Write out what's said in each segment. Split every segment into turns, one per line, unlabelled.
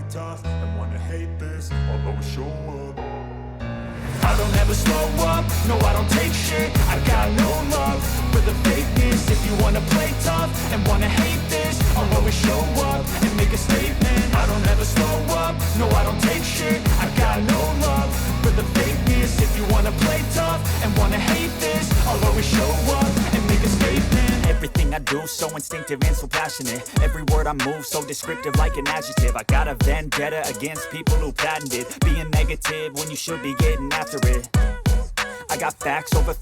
tough and wanna hate this, I'll always show up.
I don't ever slow up, no I don't take shit. I got no love for the fakeness. If you wanna play tough and wanna hate this, I'll always show up and make a statement. I don't ever slow up, no I don't take shit. I got no love for the fakeness. If you wanna play tough and wanna hate this, I'll always show up and make a statement. Everything I do so instinctive and so passionate. Every word I move so descriptive like an adjective. I got a vendetta against people who patented being negative when you should be getting after it. I got facts over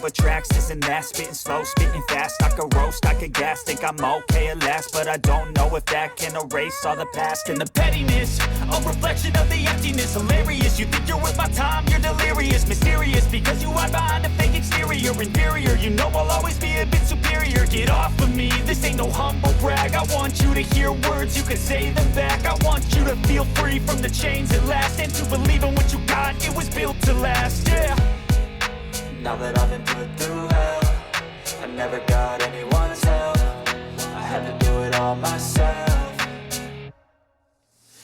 tracks, this and that. Spitting slow, spitting fast. I could roast, I could gas. Think I'm okay at last, but I don't know if that can erase all the past. And the pettiness, a reflection of the emptiness. Hilarious, you think you're worth my time, you're delirious. Mysterious, because you hide behind a fake exterior. Inferior, you know I'll always be a bit superior. Get off of me, this ain't no humble brag. I want you to hear words, you can say them back. I want you to feel free from the chains at last, and to believe in what you got, it was built to last, yeah.
Now that I've been put through hell, I never got anyone's help. I had to do it all myself.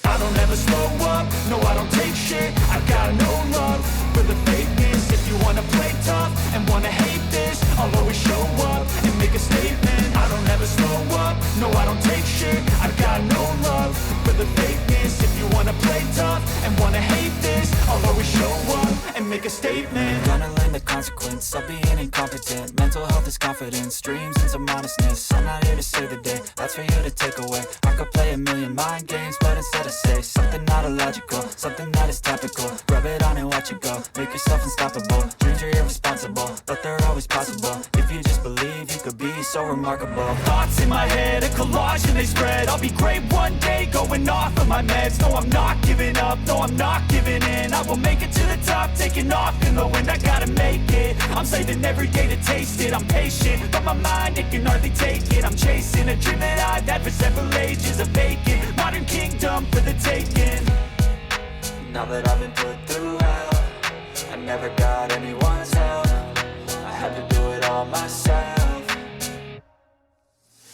I don't ever slow up, no I don't take shit. I got no love for the fakeness. If you wanna play tough and wanna hate this, I'll always show up and make a statement. I don't ever slow up, no I don't take shit. I got no love for the fakeness. If you wanna play tough and wanna hate this, I'll always show up and make a statement.
Gonna learn the consequence of being incompetent. Mental health is confidence, dreams and some honestness. I'm not here to save the day, that's for you to take away. I could play a million mind games, but instead I say something not illogical, something that is topical. Rub it on and watch it go, make yourself unstoppable. Dreams are irresponsible, but they're always possible. If you just believe, you could be so remarkable.
Thoughts in my head, a collage and they spread. I'll be great one day, going off of my meds. No, I'm not giving up, no, I'm not giving in. I will make it to the top, taking off in the wind. I gotta make it, I'm saving every day to taste it. I'm patient, but my mind, it can hardly take it. I'm chasing a dream that I've had for several ages. A vacant, modern kingdom for the taking.
Now that I've been put through hell, I never got anyone's help. I had to do it all myself.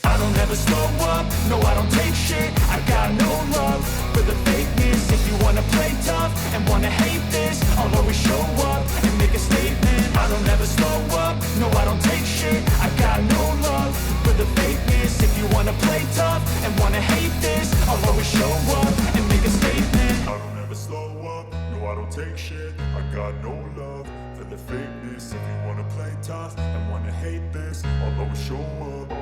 I don't ever slow up, no I don't take shit. I got no love for the fakeness. If you wanna play tough and wanna hate this, I'll always show up and make a statement. I don't ever slow up, no I don't take shit. I got no love for the fakeness. If you wanna play tough and wanna hate this, I'll always show up and make a statement.
I don't ever slow up, no I don't take shit. I got no love for the fakeness. If you wanna play tough and wanna hate this, I'll always show up.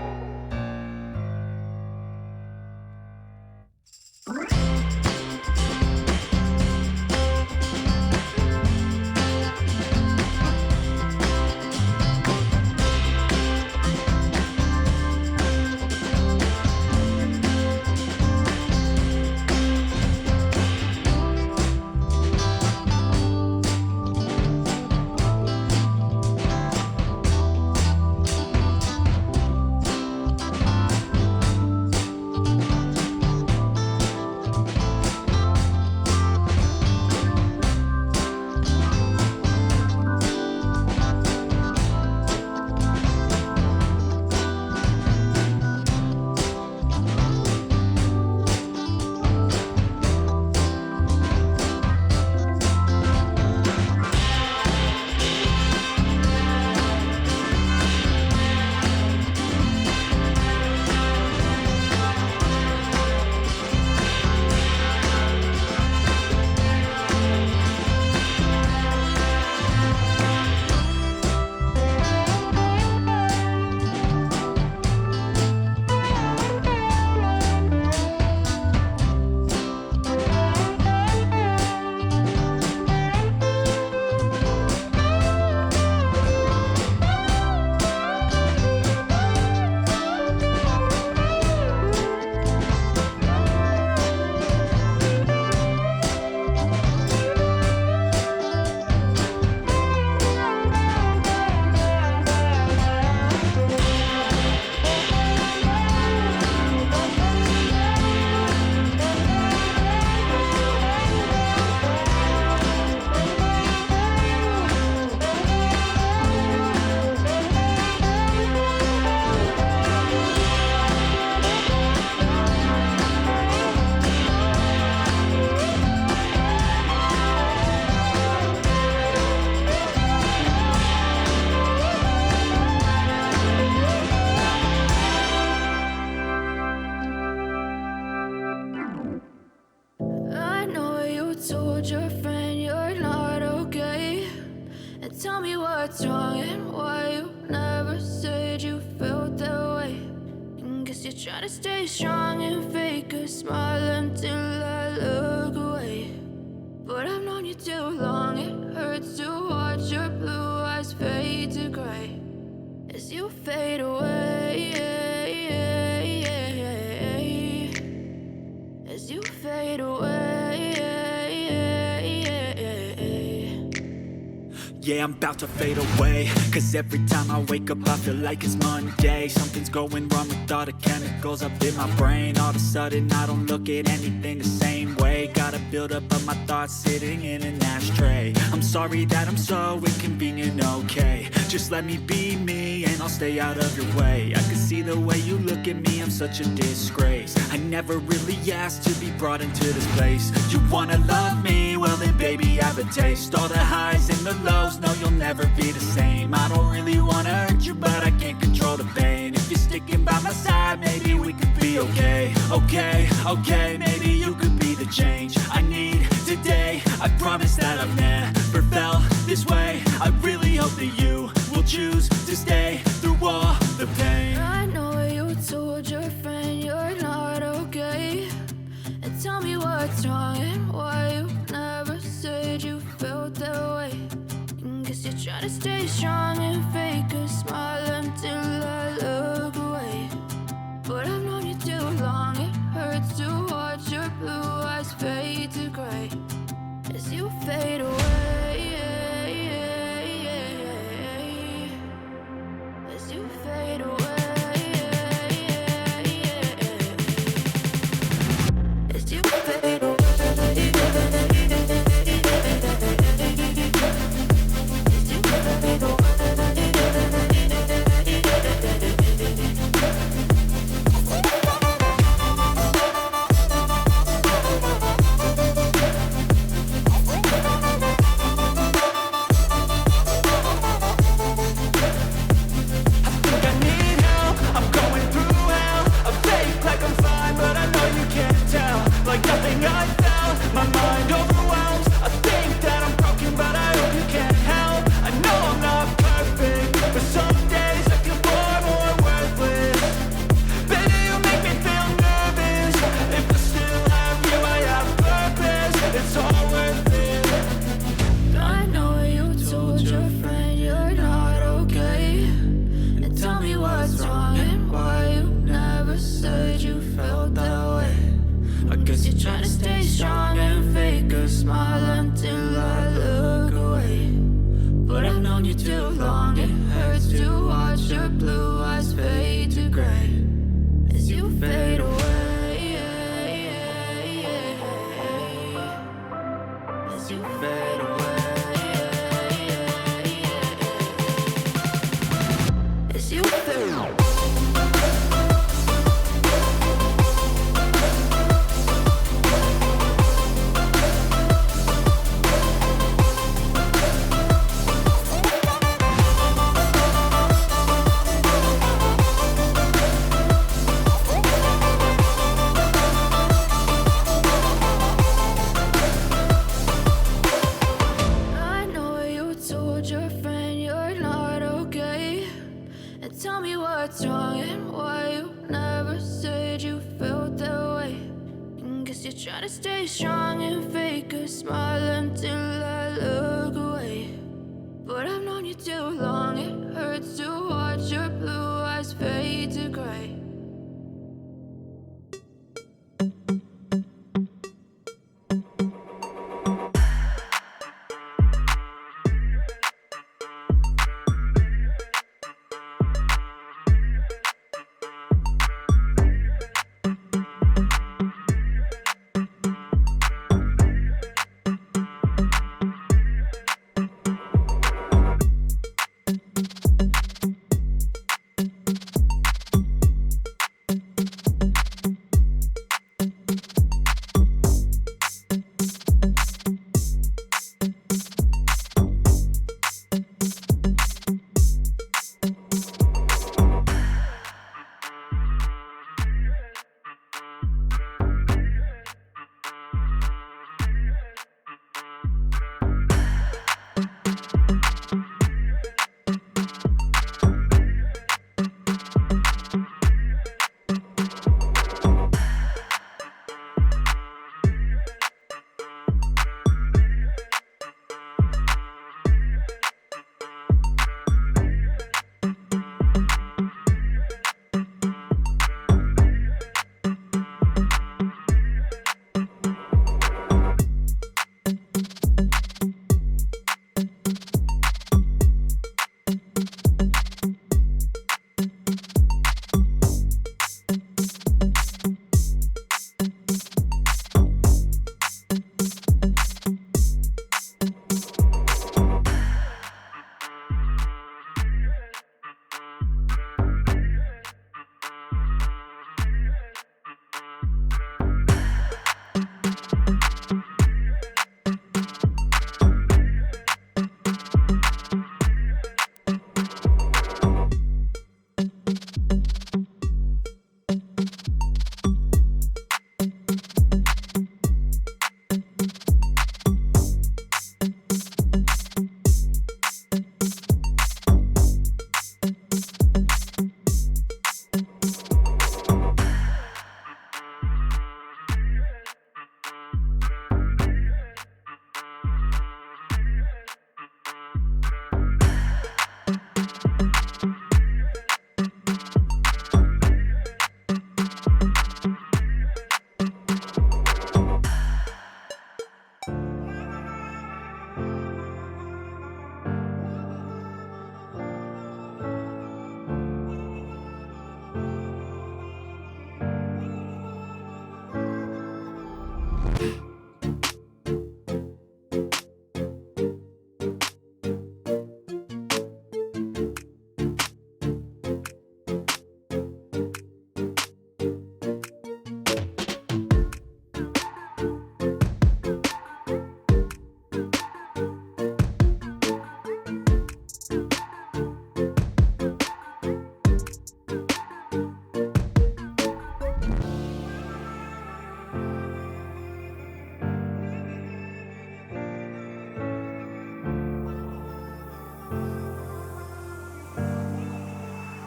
told your friend you're not okay? And tell me what's wrong and why you never said you felt that way. And guess you're trying to stay strong and fake a smile until I look away. But I've known you too long, it hurts to watch your blue eyes fade to gray as you fade away, as you fade away.
Yeah, I'm about to fade away, cause every time I wake up I feel like it's Monday. Something's going wrong with all the chemicals up in my brain. All of a sudden I don't look at anything the same way. Got a buildup of my thoughts sitting in an ashtray. I'm sorry that I'm so inconvenient, okay? Just let me be me and I'll stay out of your way. I can see the way you look at me, I'm such a disgrace. I never really asked to be brought into this place. You wanna love me? Well then baby have a taste. All the highs and the lows, no you'll never be the same. I don't really wanna hurt you but I can't control the pain. If you're sticking by my side maybe we could be okay. Okay, maybe you could be the change I need today. I promise that I've never felt this way. I really hope that you will choose to stay through all the pain.
I know you told your friend you're not okay. And tell me what's wrong and why you never said you felt that way. And guess you're trying to stay strong and fake a smile until I look away. But I've known you too long, it hurts to watch your blue eyes fade to gray as you fade away, as you fade away, as you fade away.